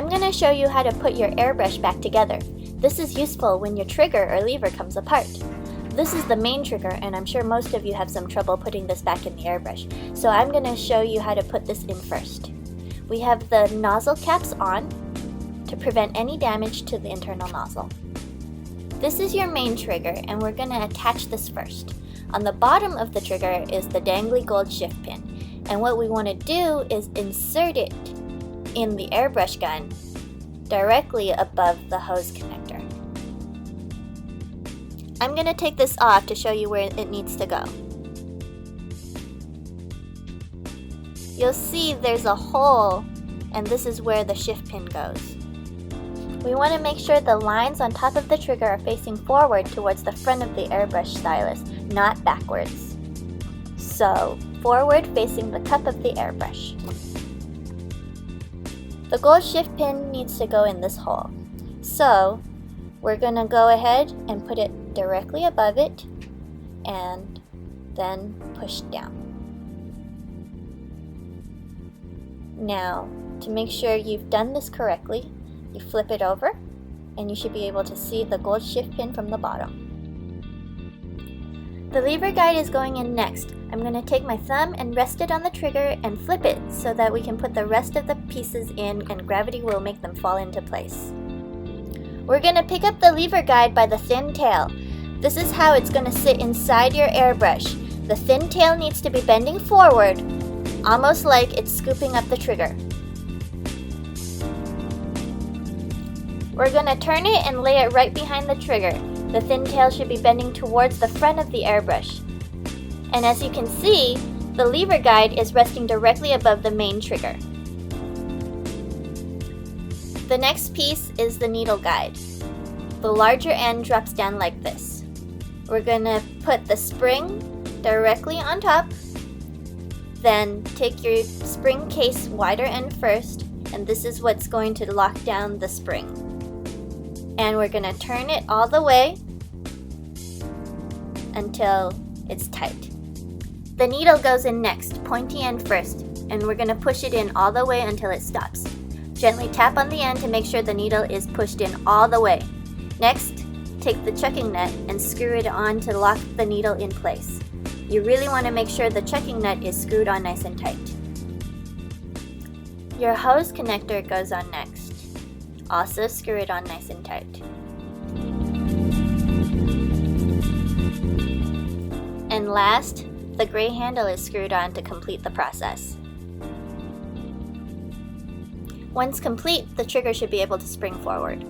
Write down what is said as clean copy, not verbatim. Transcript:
I'm going to show you how to put your airbrush back together. This is useful when your trigger or lever comes apart. This is the main trigger, and I'm sure most of you have some trouble putting this back in the airbrush, so I'm going to show you how to put this in first. We have the nozzle caps on to prevent any damage to the internal nozzle. This is your main trigger, and we're going to attach this first. On the bottom of the trigger is the dangly gold shift pin, and what we want to do is insert it in the airbrush gun directly above the hose connector. I'm going to take this off to show you where it needs to go. You'll see there's a hole, and this is where the shift pin goes. We want to make sure the lines on top of the trigger are facing forward towards the front of the airbrush stylus, not backwards. So, forward facing the cup of the airbrush. The gold shift pin needs to go in this hole. So, we're going to go ahead and put it directly above it and then push down. Now, to make sure you've done this correctly, you flip it over and you should be able to see the gold shift pin from the bottom. The lever guide is going in next. I'm going to take my thumb and rest it on the trigger and flip it so that we can put the rest of the pieces in and gravity will make them fall into place. We're going to pick up the lever guide by the thin tail. This is how it's going to sit inside your airbrush. The thin tail needs to be bending forward, almost like it's scooping up the trigger. We're going to turn it and lay it right behind the trigger. The thin tail should be bending towards the front of the airbrush. And as you can see, the lever guide is resting directly above the main trigger. The next piece is the needle guide. The larger end drops down like this. We're going to put the spring directly on top, then take your spring case wider end first, and this is what's going to lock down the spring. And we're going to turn it all the way until it's tight. The needle goes in next, pointy end first, and we're going to push it in all the way until it stops. Gently tap on the end to make sure the needle is pushed in all the way. Next, take the chucking nut and screw it on to lock the needle in place. You really want to make sure the chucking nut is screwed on nice and tight. Your hose connector goes on next. Also screw it on nice and tight. And last, the gray handle is screwed on to complete the process. Once complete, the trigger should be able to spring forward.